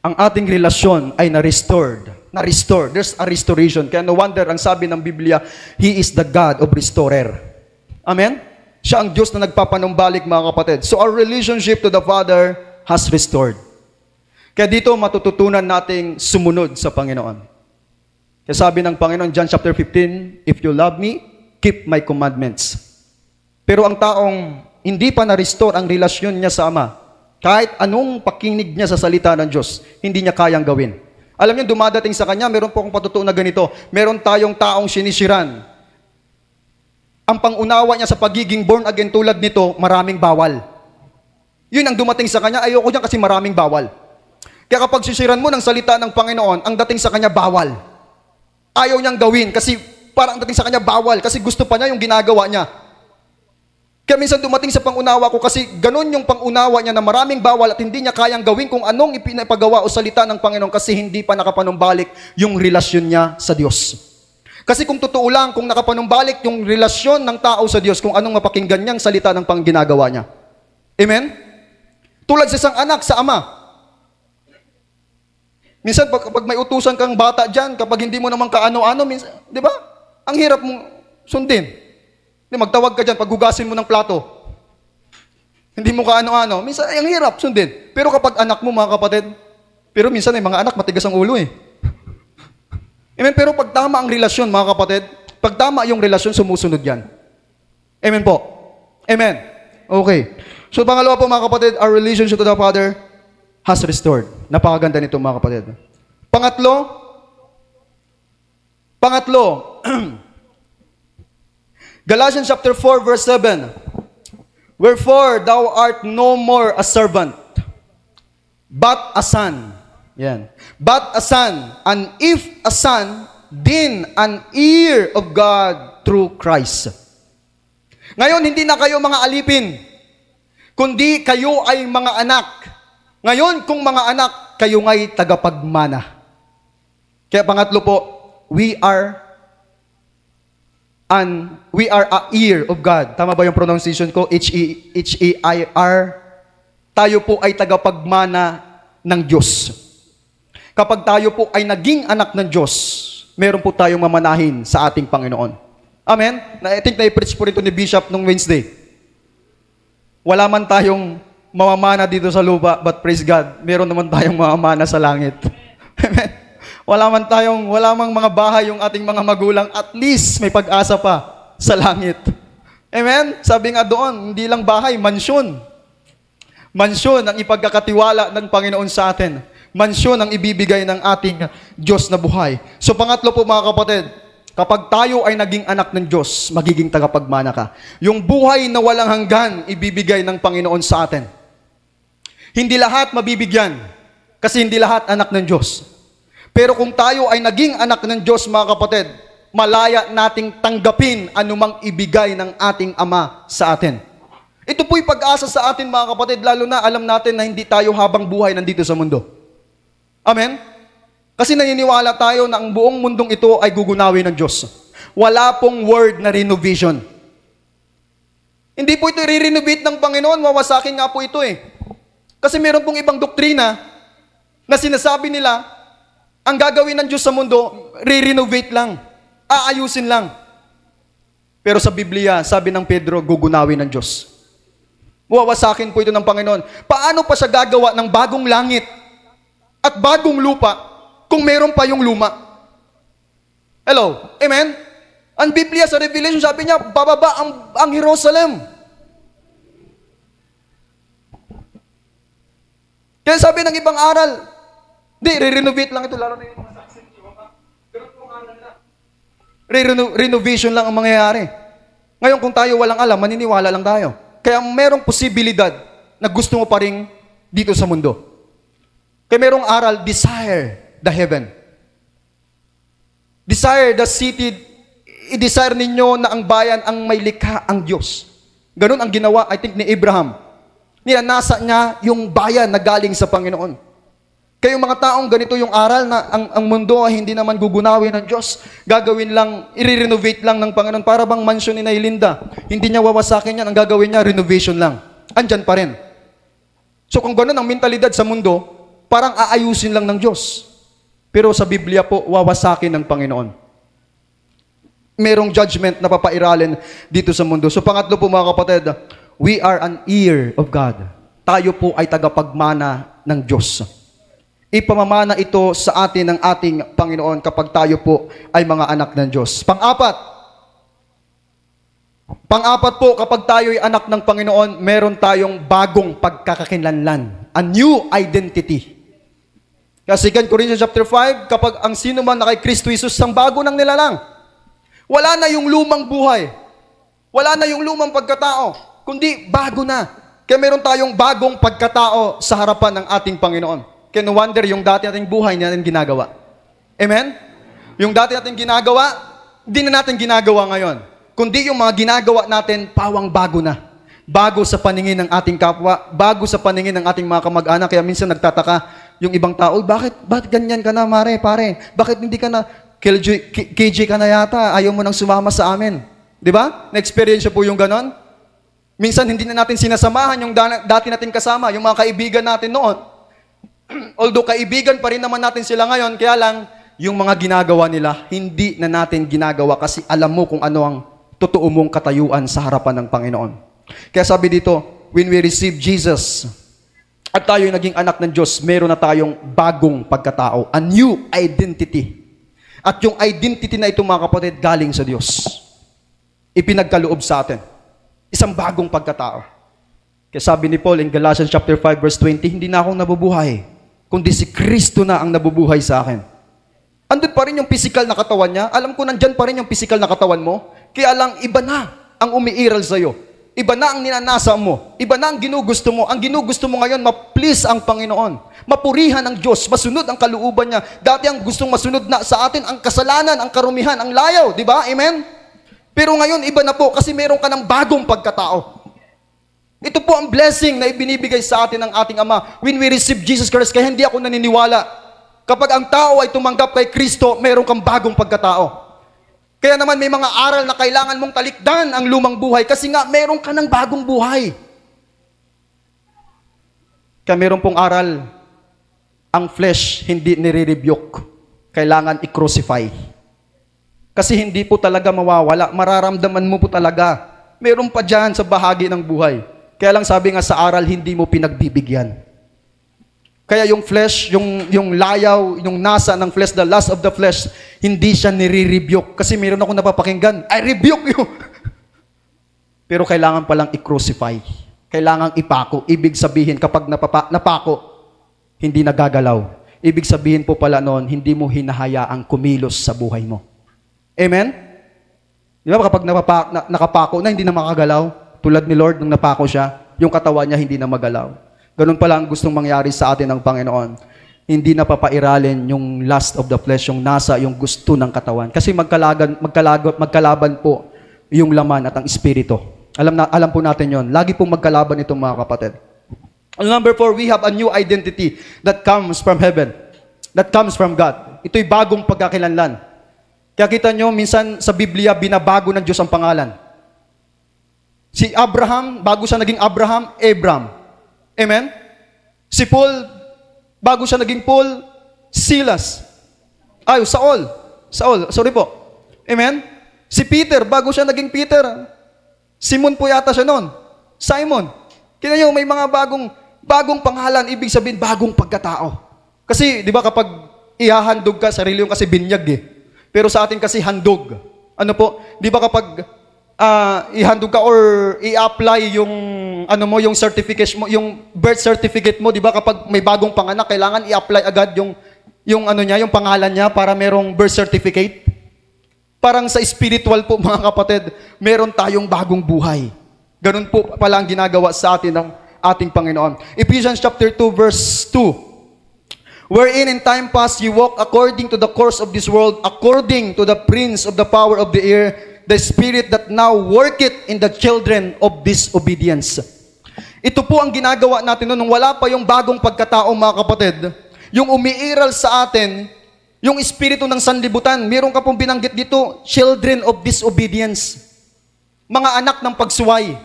ang ating relasyon ay na-restored. Na-restore. There's a restoration. Kaya no wonder, ang sabi ng Biblia, He is the God of restorer. Amen? Siya ang Diyos na nagpapanumbalik, mga kapatid. So our relationship to the Father has restored. Kaya dito matututunan nating sumunod sa Panginoon. Kaya sabi ng Panginoon, John chapter 15, if you love me, keep my commandments. Pero ang taong hindi pa na-restore ang relasyon niya sa Ama, kahit anong pakinig niya sa salita ng Diyos, hindi niya kayang gawin. Alam niyo, dumadating sa kanya, meron po akong patutuo na ganito, meron tayong taong sinisiran. Ang pangunawa niya sa pagiging born again tulad nito, maraming bawal. Yun ang dumating sa kanya, ayoko niyan kasi maraming bawal. Kaya kapag sisiran mo ng salita ng Panginoon, ang dating sa kanya bawal. Ayaw niyang gawin kasi parang ang dating sa kanya bawal kasi gusto pa niya yung ginagawa niya. Kaya minsan dumating sa pangunawa ko kasi ganun yung pangunawa niya na maraming bawal at hindi niya kayang gawin kung anong ipinapagawa o salita ng Panginoon kasi hindi pa nakapanumbalik yung relasyon niya sa Diyos. Kasi kung totoo lang, kung nakapanumbalik yung relasyon ng tao sa Diyos, kung anong mapakinggan niyang salita ng ginagawa niya. Amen? Tulad sa isang anak sa ama. Minsan, kapag may utusan kang bata dyan, kapag hindi mo naman kaano-ano, minsan, di ba? Ang hirap mong sundin. Magtawag ka dyan, paghugasin mo ng plato. Hindi mo kaano-ano. Minsan, ay, ang hirap sundin. Pero kapag anak mo, mga kapatid, pero minsan ay mga anak, matigas ang ulo eh. Amen? Pero pag tama ang relasyon, mga kapatid, pag tama yung relasyon, sumusunod yan. Amen po. Amen. Okay. So, pangalawa po, mga kapatid, our relationship to the Father has restored. Napakaganda nito, mga kapatid. Pangatlo, Galatians chapter 4, verse 7. Wherefore, thou art no more a servant, but a son. Yan. But a son, and if a son, then an heir of God through Christ. Ngayon, hindi na kayo mga alipin, kundi kayo ay mga anak. Ngayon, kung mga anak, kayo nga'y tagapagmana. Kaya pangatlo po, we are a heir of God. Tama ba yung pronunciation ko? H-E-I-R. Tayo po ay tagapagmana ng Diyos. Kapag tayo po ay naging anak ng Diyos, meron po tayong mamanahin sa ating Panginoon. Amen? I think na-preach po rito ni Bishop nung Wednesday. Wala man tayong mamamana dito sa lupa, but praise God, meron naman tayong mamamana sa langit. Amen? Wala mang mga bahay yung ating mga magulang, at least may pag-asa pa sa langit. Amen? Sabi nga doon, hindi lang bahay, mansyon. Mansyon ang ipagkakatiwala ng Panginoon sa atin. Mansyon ang ibibigay ng ating Diyos na buhay. So pangatlo po, mga kapatid, kapag tayo ay naging anak ng Diyos, magiging tagapagmana ka. Yung buhay na walang hanggan, ibibigay ng Panginoon sa atin. Hindi lahat mabibigyan, kasi hindi lahat anak ng Diyos. Pero kung tayo ay naging anak ng Diyos, mga kapatid, malaya nating tanggapin anumang ibigay ng ating Ama sa atin. Ito po'y pag-asa sa atin, mga kapatid, lalo na alam natin na hindi tayo habang buhay nandito sa mundo. Amen? Kasi naniniwala tayo na ang buong mundong ito ay gugunawin ng Diyos. Wala pong word na renovation. Hindi po ito i-renovate ng Panginoon, wawasakin nga po ito eh. Kasi meron pong ibang doktrina na sinasabi nila, ang gagawin ng Diyos sa mundo, re-renovate lang, aayusin lang. Pero sa Biblia, sabi ng Pedro, gugunawin ng Diyos. Wawasakin po ito ng Panginoon. Paano pa siya gagawa ng bagong langit at bagong lupa kung meron pa yung luma? Hello? Amen? Ang Biblia sa Revelation, sabi niya, bababa ang Jerusalem. Kaya sabi ng ibang aral, di, re-renovate lang ito, lalo na yung mga saksi. Ganun pong aral na. Renovation lang ang mangyayari. Ngayon, kung tayo walang alam, maniniwala lang tayo. Kaya merong posibilidad na gusto mo pa rin dito sa mundo. Kaya merong aral, desire the heaven. Desire the city. I-desire ninyo na ang bayan ang may likha ang Diyos. Ganun ang ginawa, I think, ni Abraham. Nasa niya yung bayan na galing sa Panginoon. Kaya yung mga taong ganito yung aral na ang mundo ay hindi naman gugunawin ng Diyos. Gagawin lang, i-renovate lang ng Panginoon. Para bang mansyon ni Nailinda. Hindi niya wawasakin yan. Ang gagawin niya, renovation lang. Andyan pa rin. So kung gano'n ang mentalidad sa mundo, parang aayusin lang ng Diyos. Pero sa Biblia po, wawasakin ng Panginoon. Merong judgment na papairalin dito sa mundo. So pangatlo po, mga kapatid, we are an heir of God. Tayo po ay tagapagmana ng Diyos. Ipamamana ito sa atin ng ating Panginoon kapag tayo po ay mga anak ng Diyos. Pang-apat, Pang-apat po, kapag tayo'y anak ng Panginoon, meron tayong bagong pagkakakilanlan. A new identity. Kasi 2 Corinthians chapter 5, kapag ang sino man na kay Kristo Jesus, ang bago ng nilalang. Wala na yung lumang buhay. Wala na yung lumang pagkatao. Kundi bago na. Kaya meron tayong bagong pagkatao sa harapan ng ating Panginoon. Kaya no wonder yung dati nating buhay na natin ginagawa. Amen? Yung dati natin ginagawa, hindi na natin ginagawa ngayon. Kundi yung mga ginagawa natin, pawang bago na. Bago sa paningin ng ating kapwa, bago sa paningin ng ating mga kamag-anak. Kaya minsan nagtataka yung ibang tao, bakit ganyan ka na, pare? Bakit hindi ka na, KJ ka na yata, ayaw mo nang sumama sa amin. Di ba? Na-experience po yung ganon. Minsan hindi na natin sinasamahan yung dati nating kasama, yung mga kaibigan natin noon. Although kaibigan pa rin naman natin sila ngayon, kaya lang, yung mga ginagawa nila, hindi na natin ginagawa kasi alam mo kung ano ang totoo mong katayuan sa harapan ng Panginoon. Kaya sabi dito, when we receive Jesus, at tayo'y naging anak ng Diyos, meron na tayong bagong pagkatao, a new identity. At yung identity na ito, mga kapatid, galing sa Diyos. Ipinagkaloob sa atin. Isang bagong pagkatao. Kaya sabi ni Paul in Galatians chapter 5 verse 20, hindi na akong nabubuhay, kundi si Kristo na ang nabubuhay sa akin. Andun pa rin yung physical na katawan niya. Alam ko nandyan pa rin yung physical na katawan mo. Kaya lang, iba na ang umiiral sa'yo. Iba na ang ninanasa mo. Iba na ang ginugusto mo. Ang ginugusto mo ngayon, ma-please ang Panginoon. Mapurihan ang Diyos. Masunod ang kalooban niya. Dati ang gustong masunod na sa atin, ang kasalanan, ang karumihan, ang layaw. Di ba? Amen? Pero ngayon, iba na po kasi meron ka ng bagong pagkatao. Ito po ang blessing na ibinibigay sa atin ng ating Ama. When we receive Jesus Christ, kaya hindi ako naniniwala. Kapag ang tao ay tumanggap kay Kristo, meron kang bagong pagkatao. Kaya naman may mga aral na kailangan mong talikdan ang lumang buhay kasi nga meron ka ng bagong buhay. Kaya meron pong aral, ang flesh hindi nire-rebuke. Kailangan i-crucify. Kasi hindi po talaga mawawala. Mararamdaman mo po talaga. Meron pa dyan sa bahagi ng buhay. Kaya lang sabi nga sa aral, hindi mo pinagbibigyan. Kaya yung flesh, yung layaw, yung nasa ng flesh, the lust of the flesh, hindi siya nire-rebuke. Kasi meron ako napapakinggan, I rebuke you. Pero kailangan palang i-crucify. Kailangan ipako. Ibig sabihin, kapag napako, hindi nagagalaw. Ibig sabihin po pala noon, hindi mo hinahayaang kumilos sa buhay mo. Amen? Di ba kapag nakapako na, hindi na makagalaw? Tulad ni Lord, nung napako siya, yung katawan niya hindi na magalaw. Ganun pala ang gustong mangyari sa atin ng Panginoon. Hindi na papairalin yung lust of the flesh, yung nasa, yung gusto ng katawan. Kasi magkalaban po yung laman at ang espiritu. Alam po natin yon. Lagi pong magkalaban itong mga kapatid. Number 4, we have a new identity that comes from heaven. That comes from God. Ito'y bagong pagkakilanlan. Kaya kita nyo, minsan sa Biblia, binabago ng Diyos ang pangalan. Si Abraham, bago siya naging Abraham, Abram. Amen? Si Paul, bago siya naging Paul, Silas. Saul. Sorry po. Amen? Si Peter, bago siya naging Peter, Simon po yata siya noon. Simon. Kita nyo, may mga bagong pangalan, ibig sabihin, bagong pagkatao. Kasi, di ba kapag ihahandog ka, sarili yung kasi binyag eh. Pero sa atin kasi handog. Ano po? Di ba kapag ihandog ka or i-apply yung yung certificate mo, yung birth certificate mo, di ba kapag may bagong panganak, kailangan i-apply agad yung yung pangalan niya para merong birth certificate. Parang sa spiritual po mga kapatid, meron tayong bagong buhay. Ganun po pala ang ginagawa sa atin ng ating Panginoon. Ephesians chapter 2 verse 2. Wherein in time past you walk according to the course of this world, according to the prince of the power of the air, the spirit that now worketh in the children of disobedience. Ito po ang ginagawa natin nung wala pa yung bagong pagkatao, mga kapatid. Yung umiiral sa atin, yung espiritu ng sanlibutan. Meron ka pong binanggit dito, children of disobedience. Mga anak ng pagsuway.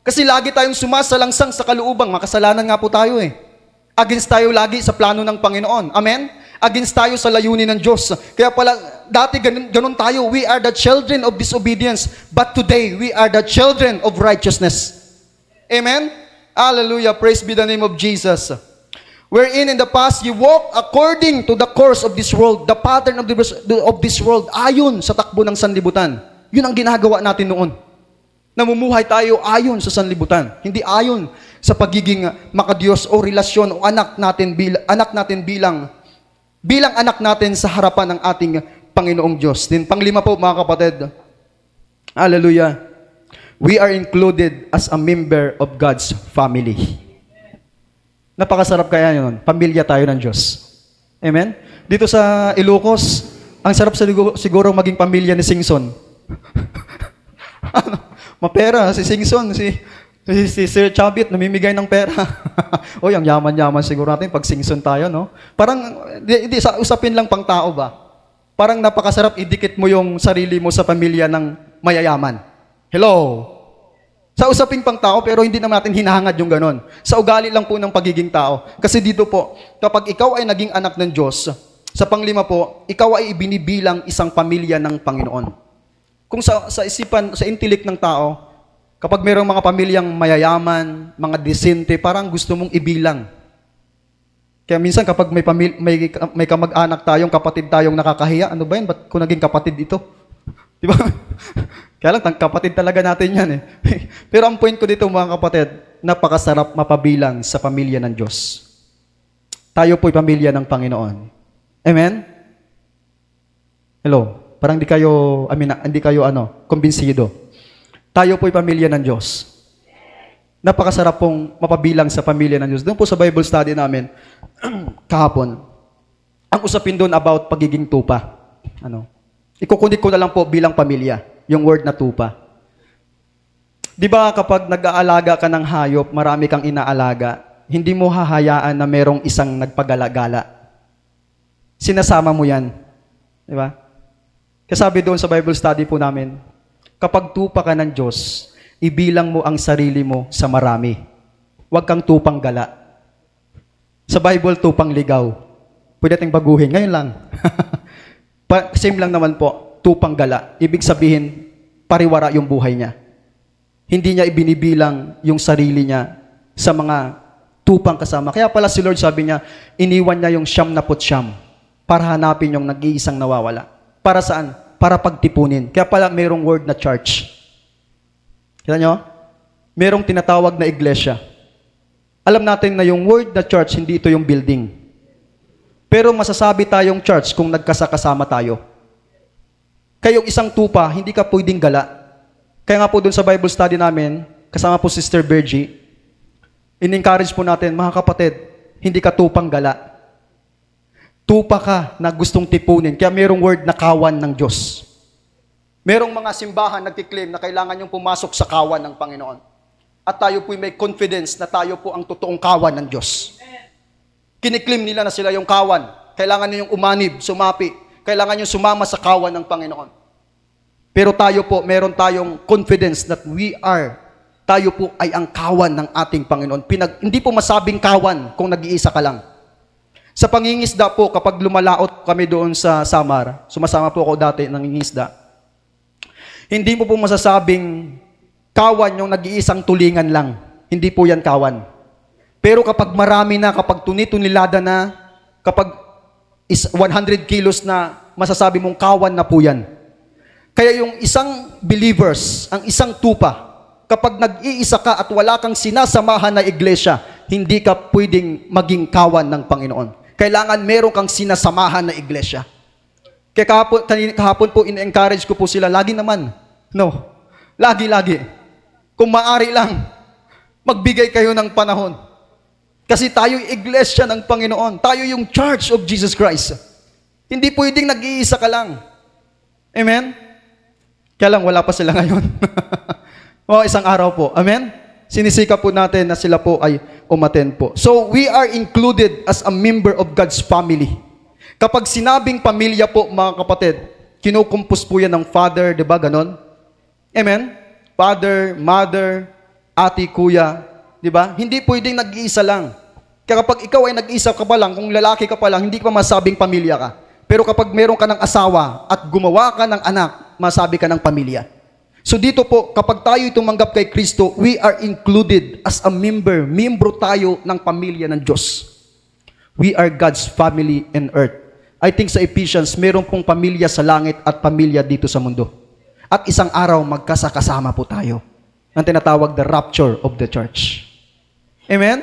Kasi lagi tayong sumasalangsang sa kaluubang. Makasalanan nga po tayo eh. Against tayo lagi sa plano ng Panginoon. Amen? Against tayo sa layunin ng Diyos. Kaya pala, dati ganun tayo. We are the children of disobedience. But today, we are the children of righteousness. Amen? Hallelujah. Praise be the name of Jesus. Wherein in the past, you walk according to the course of this world, the pattern of this world, ayon sa takbo ng sanlibutan. Yun ang ginagawa natin noon. Namumuhay tayo ayon sa sanlibutan, hindi ayon sa pagiging makadiyos o relasyon o anak natin bilang anak natin sa harapan ng ating Panginoong Diyos. Din panglima po mga kapatid, hallelujah, we are included as a member of God's family. Napakasarap kaya yun, pamilya tayo ng Diyos. Amen? Dito sa Ilocos, ang sarap siguro maging pamilya ni Singson. Mapera, si Singson, si Sir Chabit, namimigay ng pera. Oy, ang yaman-yaman siguro natin pag Singson tayo, no? Parang, di sa usapin lang pang tao ba? Parang napakasarap idikit mo yung sarili mo sa pamilya ng mayayaman. Hello? Sa usaping pang tao, pero hindi naman natin hinahangad yung ganon. Sa ugali lang po ng pagiging tao. Kasi dito po, kapag ikaw ay naging anak ng Diyos, sa panglima po, ikaw ay ibinibilang isang pamilya ng Panginoon. Kung sa isipan, sa intellect ng tao, kapag mayroong mga pamilyang mayayaman, mga desente, parang gusto mong ibilang. Kaya minsan kapag may kamag-anak tayong, kapatid tayong nakakahiya, ano ba yan? Ba't ko naging kapatid ito? Di ba? Kaya lang, kapatid talaga natin yan eh. Pero ang point ko dito mga kapatid, napakasarap mapabilang sa pamilya ng Diyos. Tayo po'y pamilya ng Panginoon. Amen? Hello? Parang hindi kayo kumbinsido. Tayo po'y pamilya ng Diyos. Napakasarap pong mapabilang sa pamilya ng Diyos. Doon po sa Bible study namin, kahapon, ang usapin doon about pagiging tupa. Ikukunik ko na lang po bilang pamilya, yung word na tupa. Di ba kapag nag-aalaga ka ng hayop, marami kang inaalaga, hindi mo hahayaan na merong isang nagpagala-gala. Sinasama mo yan. Di ba? Kasabi doon sa Bible study po namin, kapag tupa ka ng Diyos, ibilang mo ang sarili mo sa marami. Huwag kang tupang gala. Sa Bible, tupang ligaw. Pwede nating baguhin. Ngayon lang. Same lang naman po, tupang gala. Ibig sabihin, pariwara yung buhay niya. Hindi niya ibinibilang yung sarili niya sa mga tupang kasama. Kaya pala si Lord sabi niya, iniwan niya yung 99 para hanapin yung nag-iisang nawawala. Para saan? Para pagtipunin. Kaya pala mayroong word na church. Kita nyo? Mayroong tinatawag na iglesia. Alam natin na yung word na church, hindi ito yung building. Pero masasabi tayong church kung nagkasakasama tayo. Kaya yung isang tupa, hindi ka pwedeng gala. Kaya nga po dun sa Bible study namin, kasama po Sister Bergie, in-encourage po natin, mga kapatid, hindi ka tupang gala. Tupa ka na gustong tipunin. Kaya mayroong word na kawan ng Diyos. Merong mga simbahan nagkiklaim na kailangan yung pumasok sa kawan ng Panginoon. At tayo po'y may confidence na tayo po ang totoong kawan ng Diyos. Kiniklaim nila na sila yung kawan. Kailangan nyo yung umanib, sumapi. Kailangan nyo sumama sa kawan ng Panginoon. Pero tayo po, meron tayong confidence that tayo po ay ang kawan ng ating Panginoon. Hindi po masabing kawan kung nag-iisa ka lang. Sa pangingisda po, kapag lumalaot kami doon sa Samar, sumasama po ako dati ng ingisda, hindi mo po masasabing kawan yung nag-iisang tulingan lang. Hindi po yan kawan. Pero kapag marami na, kapag tuni-tunilada na, kapag 100 kilos na, masasabi mong kawan na po yan. Kaya yung isang believers, ang isang tupa, kapag nag-iisa ka at wala kang sinasamahan na iglesia, hindi ka pwedeng maging kawan ng Panginoon. Kailangan meron kang sinasamahan na iglesia. Kaya kahapon po, in-encourage ko po sila, lagi naman. No. Lagi. Kung maaari lang, magbigay kayo ng panahon. Kasi tayo iglesia ng Panginoon. Tayo yung Church of Jesus Christ. Hindi pwedeng nag-iisa ka lang. Amen? Kaya lang, wala pa sila ngayon. Isang araw po. Amen? Sinisika po natin na sila po ay umattend po. So, we are included as a member of God's family. Kapag sinabing pamilya po, mga kapatid, kinukumpos po yan ng father, di ba, ganon? Amen? Father, mother, ate, kuya, di ba? Hindi pwedeng nag-iisa lang. Kaya kapag ikaw ay nag-iisa ka pa lang, kung lalaki ka pa lang, hindi ka pa masabing pamilya ka. Pero kapag meron ka ng asawa at gumawa ka ng anak, masabi ka ng pamilya. So dito po, kapag tayo tumanggap kay Kristo, we are included as a member. Membro tayo ng pamilya ng Diyos. We are God's family in earth. I think sa Ephesians, meron pong pamilya sa langit at pamilya dito sa mundo. At isang araw, magkasakasama po tayo. ang tinatawag the rapture of the church. Amen?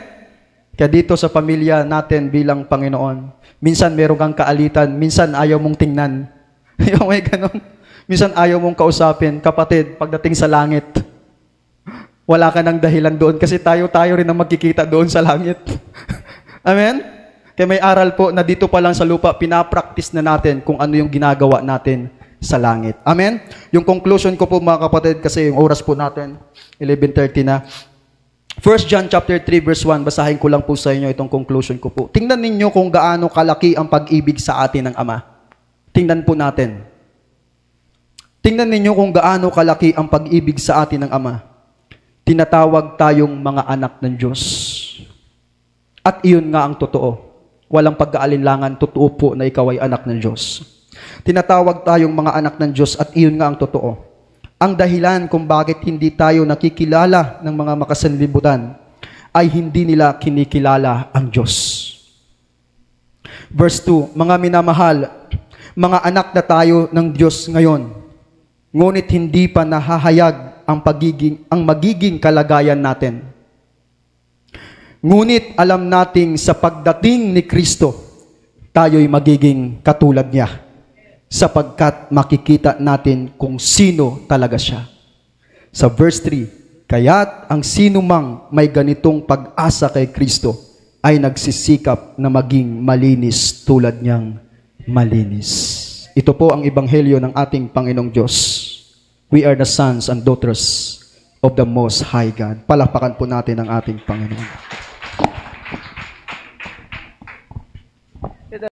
Kaya dito sa pamilya natin bilang Panginoon, minsan meron kang kaalitan, minsan ayaw mong tingnan. Yung may ganun. Minsan ayaw mong kausapin. Kapatid, pagdating sa langit, wala ka ng dahilan doon kasi tayo rin ang magkikita doon sa langit. Amen? Kaya may aral po na dito pa lang sa lupa, pinapractice na natin kung ano yung ginagawa natin sa langit. Amen? Yung conclusion ko po mga kapatid, kasi yung oras po natin, 11:30 na. 1 John chapter 3 verse 1, basahin ko lang po sa inyo itong conclusion ko po. Tingnan ninyo kung gaano kalaki ang pag-ibig sa atin ng Ama. Tingnan po natin. Tingnan ninyo kung gaano kalaki ang pag-ibig sa atin ng Ama. Tinatawag tayong mga anak ng Diyos. At iyon nga ang totoo. Walang pag-aalinlangan, totoo po na ikaw ay anak ng Diyos. Tinatawag tayong mga anak ng Diyos at iyon nga ang totoo. Ang dahilan kung bakit hindi tayo nakikilala ng mga makasanlibutan ay hindi nila kinikilala ang Diyos. Verse 2, mga minamahal, mga anak na tayo ng Diyos ngayon, ngunit hindi pa nahahayag ang magiging kalagayan natin. Ngunit alam nating sa pagdating ni Kristo, tayo'y magiging katulad niya, sapagkat makikita natin kung sino talaga siya. Sa verse 3, kaya't ang sino mang may ganitong pag-asa kay Kristo ay nagsisikap na maging malinis tulad niyang malinis. Ito po ang ebanghelyo ng ating Panginoong Diyos. We are the sons and daughters of the Most High God. Palakpakan po natin ang ating Panginoon.